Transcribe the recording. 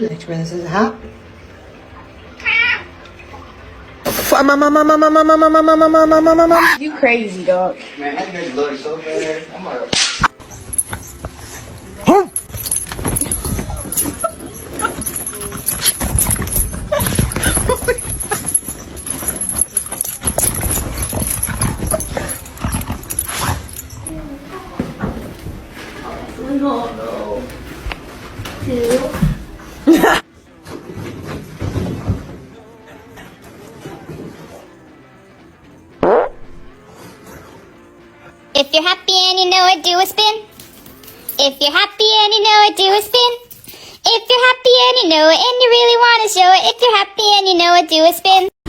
Next one is a hop. You crazy, dog. Man, I heard look so bad. I'm like, If you're happy and you know it, do a spin. If you're happy and you know it, do a spin. If you're happy and you know it and you really want to show it, if you're happy and you know it, do a spin.